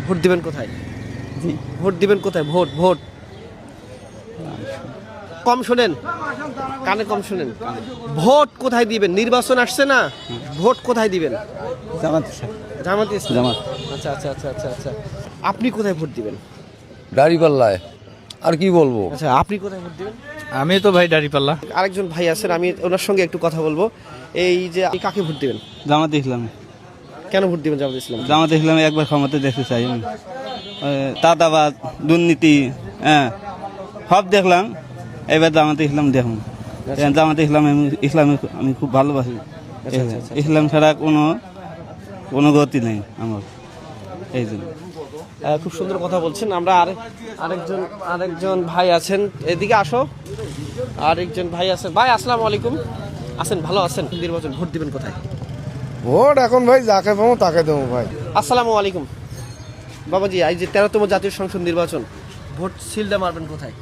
Vote দিবেন কোথায়? জি vote দিবেন কোথায়? ভোট ভোট কম শোনেন, কানে কম শোনেন। ভোট কোথায় দিবেন? নির্বাচন আসছে না, ভোট কোথায় দিবেন? জামাত জামাতে ইসলাম। জামাত আচ্ছা আচ্ছা আচ্ছা আচ্ছা আচ্ছা। আপনি কোথায় ভোট দিবেন? দাঁড়িপাল্লায় আর কি বলবো। আচ্ছা, আপনি কোথায় ভোট দিবেন? আমি তো ভাই দাঁড়িপাল্লা। আরেকজন ভাই আছেন, আমি ওনার সঙ্গে একটু কথা বলবো। এই যে আপনি কাকে ভোট দিবেন? জামাত ইসলামে। কেন ভোট দিবেন জামাতে ইসলাম? জামাত ইসলামে একবার ক্ষমতা দেখতে চাই আমি। দাদাবাদ দুর্নীতি হ্যাঁ সব দেখলাম, এবার জামাতে ইসলাম দেখুন। জামাতে ইসলাম আমি খুব ভালোবাসি। ইসলাম ছাড়া কোনো গতি নেই আমার, এই জন্য। খুব সুন্দর কথা বলছেন। আমরা আরেকজন ভাই আছেন, এদিকে আসো। আরেকজন ভাই আছেন। ভাই আসসালামু আলাইকুম, আছেন? ভালো আছেন? নির্বাচন ভোট দিবেন কোথায়? ভোট এখন ভাই যাকে পাবো তাকে দেবো ভাই। আসসালামু আলাইকুম বাবাজি, এই যে 13তম জাতীয় সংসদ নির্বাচন, ভোট সিলটা মারবেন কোথায়?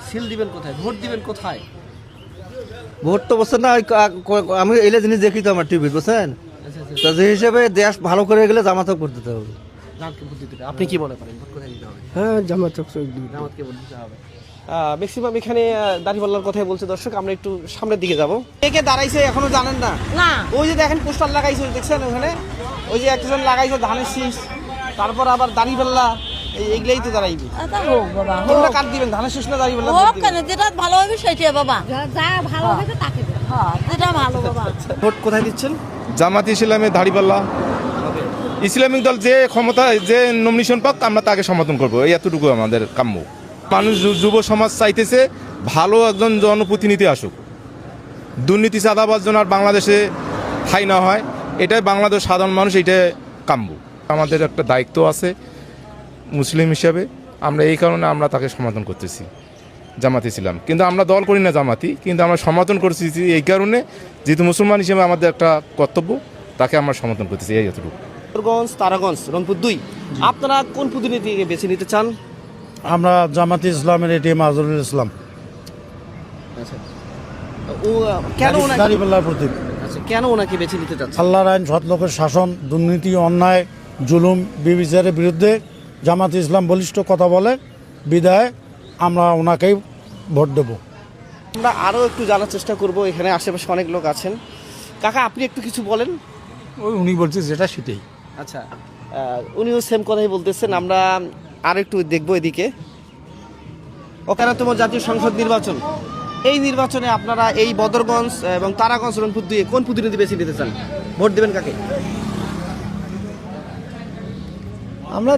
সিল দিবেন কোথায়? ভোট দিবেন কোথায়? ভোট তো বলছেন না, আমি এলে জিনিস দেখি তো আমার টিভি বুঝছেন, তো যে হিসেবে দেশ ভালো করে গেলে জামাতক ভোট দিতে হবে। জামাতকে ভোট দিতে হবে। আপনি কি মনে করেন ভোট কোথায় দিতে হবে? হ্যাঁ জামাতক জামাতকে ভোট দিতে হবে। ম্যাক্সিমাম এখানে দাঁড়িপাল্লার কথাই বলছে। দর্শক, আমরা একটু সামনের দিকে যাব। কে কে দাঁড়াইছে এখনো জানেন না? না, ওই যে দেখেন পোস্টার লাগাইছে, দেখছেন ওখানে? ওই যে একজন লাগাইছে ধানের শীষ, তারপর আবার দাঁড়িপাল্লা, এইগুলাই তো দাঁড়াইবি। তা হোক বাবা, কোনটা কাট দিবেন, ধানের শীষ না দাঁড়িপাল্লা? হোক কেন, যেটা ভালো হবে সেটাই বাবা, যা ভালো হবে তাকে দেব। হ্যাঁ, যেটা ভালো বাবা। ভোট কোথায় দিচ্ছেন? জামাত ইসলামে দাড়িপাল্লা, ইসলামিক দল যে ক্ষমতা যে নমিনেশন পাক আমরা তাকে সমর্থন করবো, এই এতটুকু আমাদের কাম্য। মানুষ যুব সমাজ চাইতেছে ভালো একজন জনপ্রতিনিধি আসুক, দুর্নীতি চাঁদাবাজ যেন আর বাংলাদেশে ঠাঁই না হয়, এটাই বাংলাদেশ সাধারণ মানুষ এটাই কাম্য। আমাদের একটা দায়িত্ব আছে মুসলিম হিসাবে, আমরা এই কারণে আমরা তাকে সমর্থন করতেছি জামাত ইসলাম। কিন্তু আমরা দল করি না জামাতি, কিন্তু আমরা সমর্থন করতেছি এই কারণে, যেহেতু মুসলমান হিসেবে আমাদের একটা কর্তব্য, তাকে আমরা সমর্থন করতেছি, এই এতটুকু। বদরগঞ্জ, তারাগঞ্জ, রংপুর 2, আপনারা কোন প্রতিনিধিকে বেছে নিতে চান? আমরা জামাত ইসলামের এটি মাজরুল ইসলাম ও কেন ওনাকে, দাঁড়িপাল্লার প্রতীক। আচ্ছা, কেন ওনাকে বেছে নিতে চাচ্ছেন? আল্লাহর আইন, সৎ লোকের শাসন, দুর্নীতি, অন্যায়, জুলুম, বিবিচারের বিরুদ্ধে জামাত ইসলাম বলিষ্ঠ কথা বলে, বিদায় আমরা ওনাকেই ভোট দেব। আমরা আরও একটু জানার চেষ্টা করব, এখানে আশেপাশে অনেক লোক আছেন। কাকা, আপনি একটু কিছু বলেন। ওই উনি বলছে যেটা সেটাই। আচ্ছা, উনিও সেম কথাই বলতেছেন। আমরা আর একটু দেখবো এদিকে। 13তম জাতীয় সংসদ নির্বাচন, এই নির্বাচনে আপনারা এই বদরগঞ্জ এবং তারাগঞ্জ, রংপুর 2 কোন প্রতিনিধি বেছে নিতে চান? ভোট দেবেন কাকে?